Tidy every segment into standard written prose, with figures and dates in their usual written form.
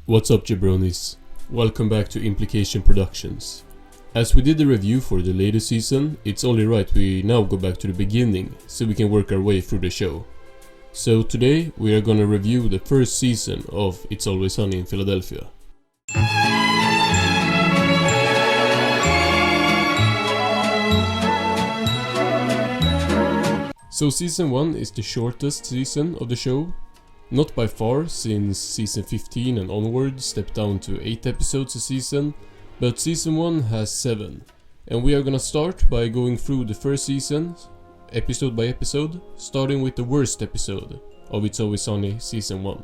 What's up, jabronis? Welcome back to Implication Productions. As we did the review for the latest season, it's only right we now go back to the beginning so we can work our way through the show. So today we are gonna review the first season of It's Always Sunny in Philadelphia. So season 1 is the shortest season of the show. Not by far, since season 15 and onward stepped down to 8 episodes a season, but season 1 has 7. And we are gonna start by going through the first season, episode by episode, starting with the worst episode of It's Always Sunny season 1.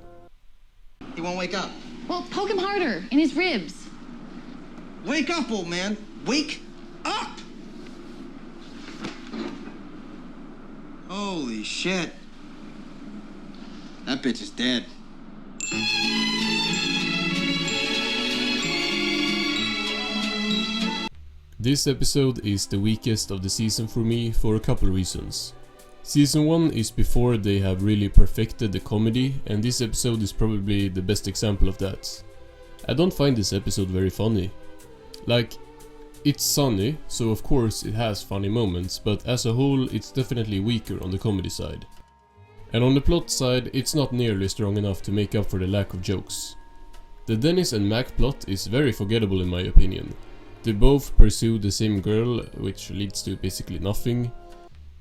He won't wake up. Well, poke him harder, in his ribs. Wake up, old man. Wake up! Holy shit. That bitch is dead. This episode is the weakest of the season for me for a couple reasons. Season 1 is before they have really perfected the comedy, and this episode is probably the best example of that. I don't find this episode very funny. Like, it's sunny, so of course it has funny moments, but as a whole it's definitely weaker on the comedy side. And on the plot side, it's not nearly strong enough to make up for the lack of jokes. The Dennis and Mac plot is very forgettable in my opinion. They both pursue the same girl, which leads to basically nothing.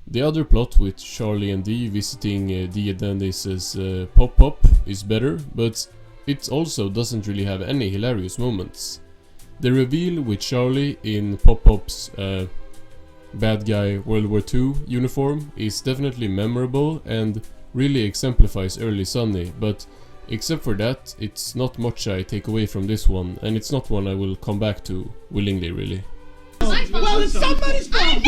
The other plot with Charlie and Dee visiting Dee and Dennis's pop-up is better, but it also doesn't really have any hilarious moments. The reveal with Charlie in Pop-Up's bad guy World War II uniform is definitely memorable and really exemplifies early Sunny, but except for that, it's not much I take away from this one, and it's not one I will come back to willingly, really. Well, it's somebody's fault!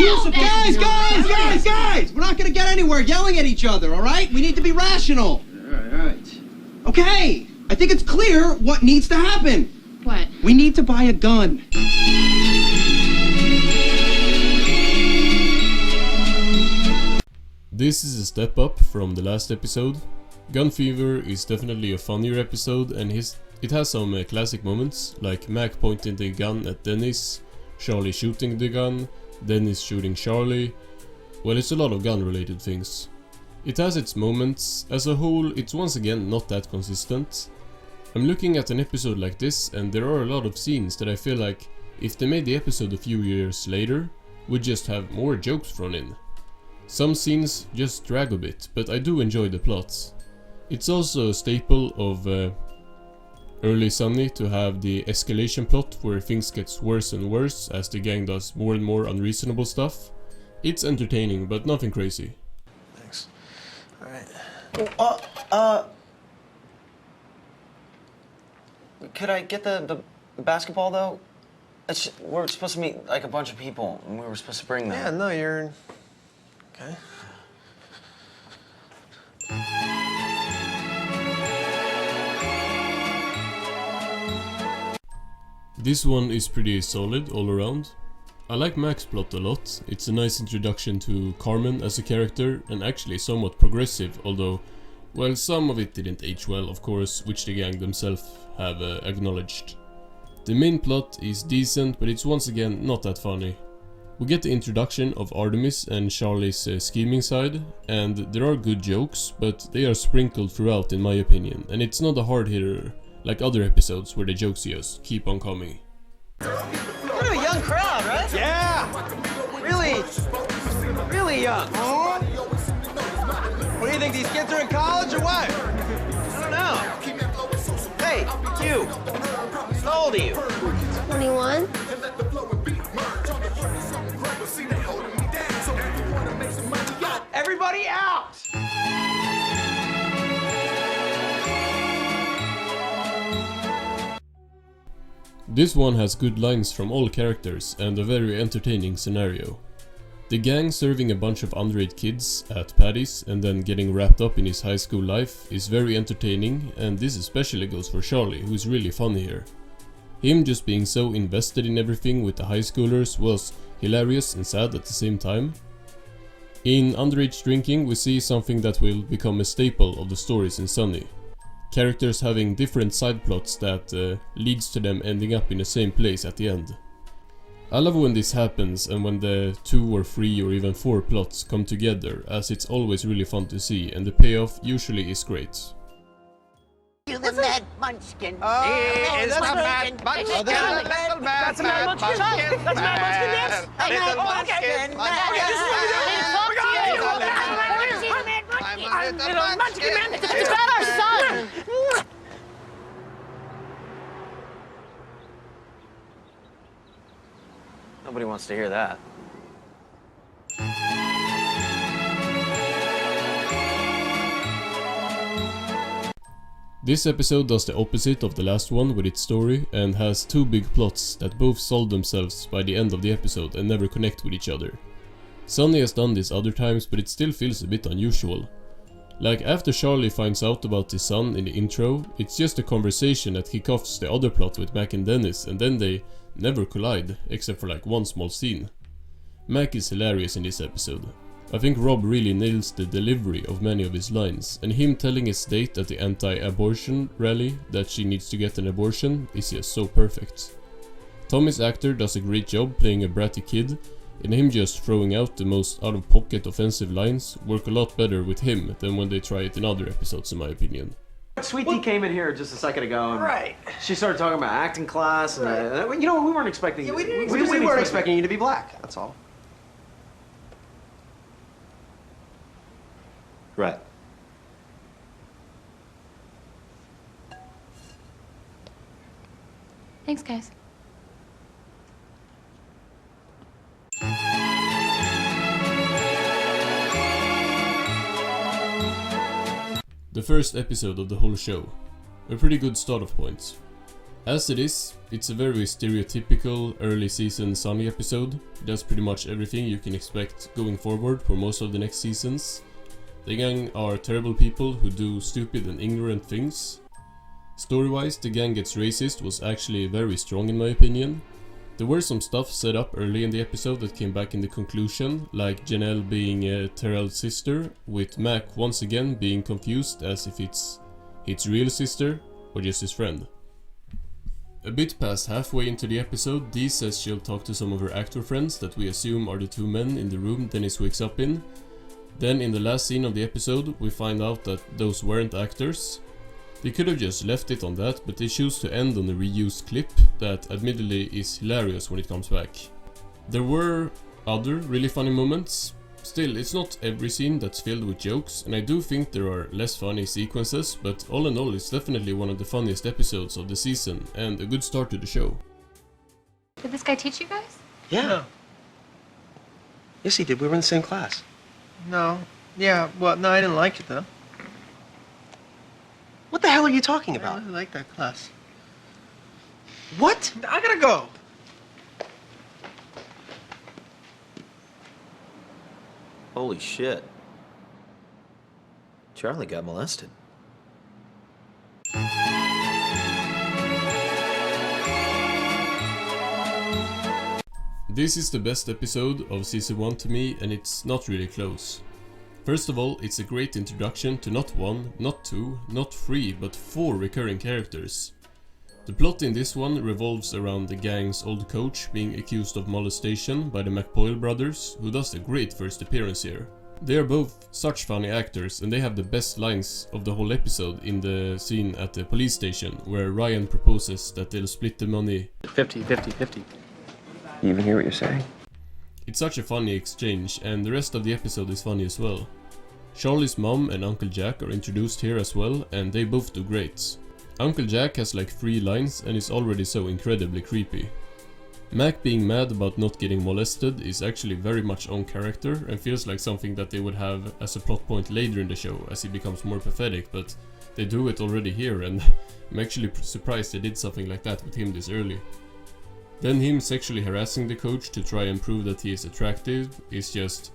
Guys! We're not gonna get anywhere yelling at each other, alright? We need to be rational. Alright. Okay! I think it's clear what needs to happen. What? We need to buy a gun. This is a step up from the last episode. Gun Fever is definitely a funnier episode, and it has some classic moments, like Mac pointing the gun at Dennis, Charlie shooting the gun, Dennis shooting Charlie. Well, it's a lot of gun related things. It has its moments. As a whole, it's once again not that consistent. I'm looking at an episode like this, and there are a lot of scenes that I feel like, if they made the episode a few years later, would just have more jokes thrown in. Some scenes just drag a bit, but I do enjoy the plots. It's also a staple of early Sunny to have the escalation plot where things gets worse and worse as the gang does more and more unreasonable stuff. It's entertaining, but nothing crazy. Thanks. Alright. Could I get the basketball though? We're supposed to meet like a bunch of people and we were supposed to bring them. Yeah, no, you're... Okay. This one is pretty solid all around. I like Mac's plot a lot. It's a nice introduction to Carmen as a character, and actually somewhat progressive, although, well, some of it didn't age well, of course, which the gang themselves have acknowledged. The main plot is decent, but it's once again not that funny. We get the introduction of Artemis and Charlie's scheming side, and there are good jokes, but they are sprinkled throughout in my opinion, and it's not a hard hitter like other episodes where the jokes just keep on coming. Kind of a young crowd, right? Yeah! Really young. What do you think, these kids are in college or what? I don't know. Hey, you. How old are you? 21. Everybody out! This one has good lines from all characters and a very entertaining scenario. The gang serving a bunch of underage kids at Paddy's and then getting wrapped up in his high school life is very entertaining, and this especially goes for Charlie, who is really funny here. Him just being so invested in everything with the high schoolers was hilarious and sad at the same time. In underage drinking we see something that will become a staple of the stories in Sunny. characters having different side plots that leads to them ending up in the same place at the end. I love when this happens and when the 2 or 3 or even 4 plots come together, as it's always really fun to see and the payoff usually is great. You the mad munchkin. It's the mad munchkin. Little That's a mad munchkin. That's a mad munchkin dance. Little munchkin. Little munchkin man. It's about our son. Nobody wants to hear that. This episode does the opposite of the last one with its story and has 2 big plots that both solve themselves by the end of the episode and never connect with each other. Sunny has done this other times, but it still feels a bit unusual. Like after Charlie finds out about his son in the intro, it's just a conversation that kicks off the other plot with Mac and Dennis, and then they never collide, except for like one small scene. Mac is hilarious in this episode. I think Rob really nails the delivery of many of his lines, and him telling his date at the anti-abortion rally that she needs to get an abortion is just so perfect. Tommy's actor does a great job playing a bratty kid, and him just throwing out the most out-of-pocket offensive lines work a lot better with him than when they try it in other episodes, in my opinion. Sweetie came in here just a second ago, and Right. she started talking about acting class, and you know, we weren't expecting. Yeah, we didn't we expect- weren't expecting you to be black. That's all. Right. Thanks, guys. The first episode of the whole show. A pretty good start-off point. As it is, it's a very stereotypical early season Sunny episode. It does pretty much everything you can expect going forward for most of the next seasons. The gang are terrible people who do stupid and ignorant things. Story-wise, the gang gets racist was actually very strong in my opinion. There were some stuff set up early in the episode that came back in the conclusion, like Janelle being Terrell's sister, with Mac once again being confused as if it's his real sister or just his friend. A bit past halfway into the episode, Dee says she'll talk to some of her actor friends that we assume are the 2 men in the room Dennis wakes up in. Then in the last scene of the episode, we find out that those weren't actors. They could have just left it on that, but they choose to end on a reused clip that admittedly is hilarious when it comes back. There were other really funny moments. Still, it's not every scene that's filled with jokes, and I do think there are less funny sequences, but all in all it's definitely one of the funniest episodes of the season, and a good start to the show. Did this guy teach you guys? Yeah. Yes, he did. We were in the same class. No. Yeah, well, no, I didn't like it, though. What the hell are you talking I about? really like that class. What? I gotta go. Holy shit. Charlie got molested. This is the best episode of season 1 to me, and it's not really close. First of all, it's a great introduction to not 1, not 2, not 3, but 4 recurring characters. The plot in this one revolves around the gang's old coach being accused of molestation by the McPoyle brothers, who does a great first appearance here. They are both such funny actors, and they have the best lines of the whole episode in the scene at the police station, where Ryan proposes that they'll split the money 50-50-50. You even hear what you're saying? It's such a funny exchange, and the rest of the episode is funny as well. Charlie's mom and Uncle Jack are introduced here as well, and they both do great. Uncle Jack has like 3 lines and is already so incredibly creepy. Mac being mad about not getting molested is actually very much on character and feels like something that they would have as a plot point later in the show as he becomes more pathetic, but they do it already here, and I'm actually surprised they did something like that with him this early. Then him sexually harassing the coach to try and prove that he is attractive is just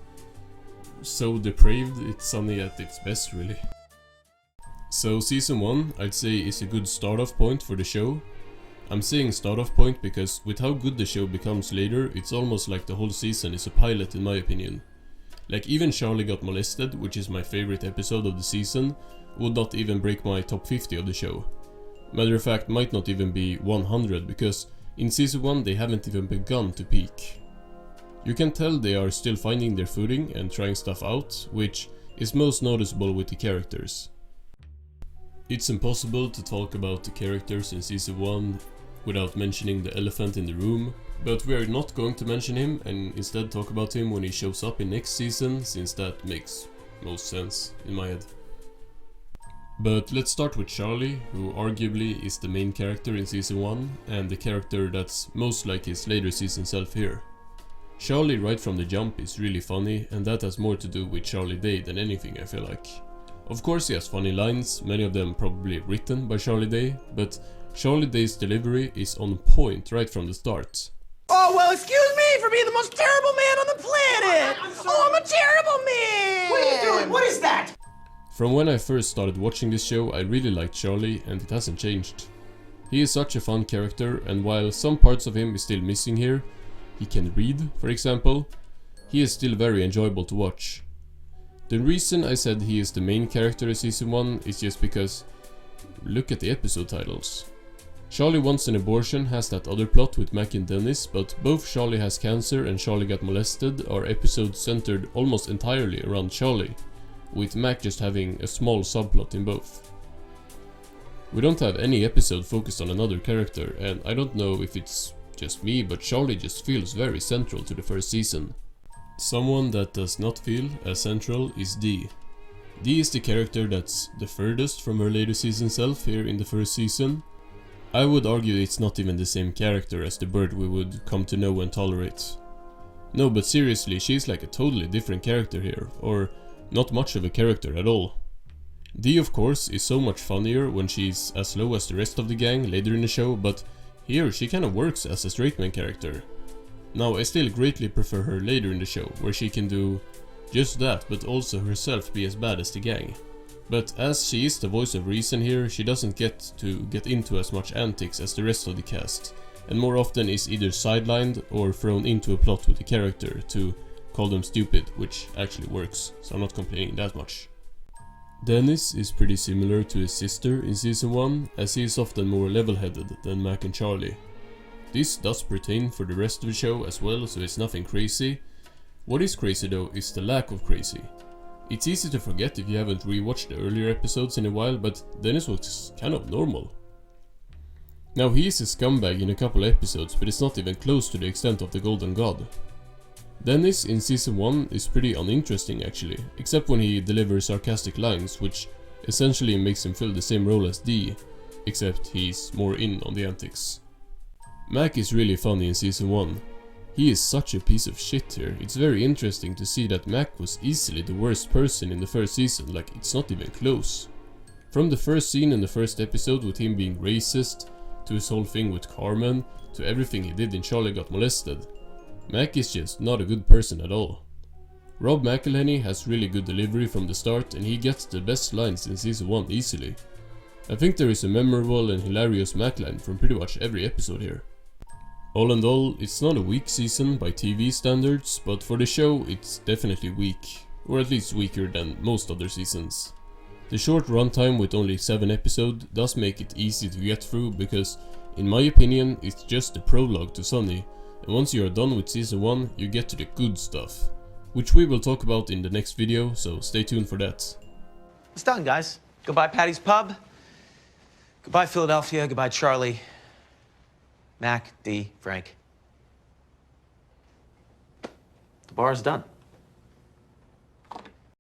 so depraved. It's Sunny at its best, really. So season 1, I'd say, is a good start-off point for the show. I'm saying start-off point because with how good the show becomes later, it's almost like the whole season is a pilot in my opinion. Like even Charlie got molested, which is my favorite episode of the season, would not even break my top 50 of the show. Matter of fact, might not even be 100, because in season 1 they haven't even begun to peak. You can tell they are still finding their footing and trying stuff out, which is most noticeable with the characters. It's impossible to talk about the characters in season 1 without mentioning the elephant in the room, but we are not going to mention him and instead talk about him when he shows up in next season, since that makes most sense in my head. But let's start with Charlie, who arguably is the main character in season 1 and the character that's most like his later season self here. Charlie right from the jump is really funny, and that has more to do with Charlie Day than anything, I feel like. Of course he has funny lines, many of them probably written by Charlie Day, but Charlie Day's delivery is on point right from the start. Oh, well, excuse me for being the most terrible man on the planet! I'm a terrible man! What are you doing? What is that? From when I first started watching this show, I really liked Charlie, and it hasn't changed. He is such a fun character, and while some parts of him is still missing here, he can read, for example, he is still very enjoyable to watch. The reason I said he is the main character in season 1 is just because look at the episode titles. Charlie Wants an Abortion has that other plot with Mac and Dennis, but both Charlie Has Cancer and Charlie Got Molested are episodes centered almost entirely around Charlie, with Mac just having a small subplot in both. We don't have any episode focused on another character, and I don't know if it's just me, but Charlie just feels very central to the first season. Someone that does not feel as central is Dee. Dee is the character that's the furthest from her later season self here in the first season. I would argue it's not even the same character as the bird we would come to know and tolerate. No, but seriously, she's like a totally different character here, or not much of a character at all. Dee of course is so much funnier when she's as low as the rest of the gang later in the show, but here she kinda works as a straight man character. Now I still greatly prefer her later in the show, where she can do just that but also herself be as bad as the gang. But as she is the voice of reason here, she doesn't get into as much antics as the rest of the cast, and more often is either sidelined or thrown into a plot with the character to call them stupid, which actually works, so I'm not complaining that much. Dennis is pretty similar to his sister in season 1, as he is often more level-headed than Mac and Charlie. This does pertain for the rest of the show as well, so it's nothing crazy. What is crazy though is the lack of crazy. It's easy to forget if you haven't rewatched the earlier episodes in a while, but Dennis was kind of normal. Now he is a scumbag in a couple episodes, but it's not even close to the extent of the Golden God. Dennis in season 1 is pretty uninteresting actually, except when he delivers sarcastic lines, which essentially makes him fill the same role as Dee, except he's more in on the antics. Mac is really funny in season 1. He is such a piece of shit here. It's very interesting to see that Mac was easily the worst person in the first season, like it's not even close. From the first scene in the first episode with him being racist, to his whole thing with Carmen, to everything he did in Charlie Got Molested, Mac is just not a good person at all. Rob McElhenney has really good delivery from the start, and he gets the best lines in season 1 easily. I think there is a memorable and hilarious Mac line from pretty much every episode here. All in all, it's not a weak season by TV standards, but for the show it's definitely weak, or at least weaker than most other seasons. The short runtime with only 7 episodes does make it easy to get through because, in my opinion, it's just the prologue to Sunny, and once you are done with season 1 you get to the good stuff, which we will talk about in the next video, so stay tuned for that. It's done, guys. Goodbye, Patty's Pub. Goodbye, Philadelphia. Goodbye, Charlie. Mac, Dee, Frank. The bar is done.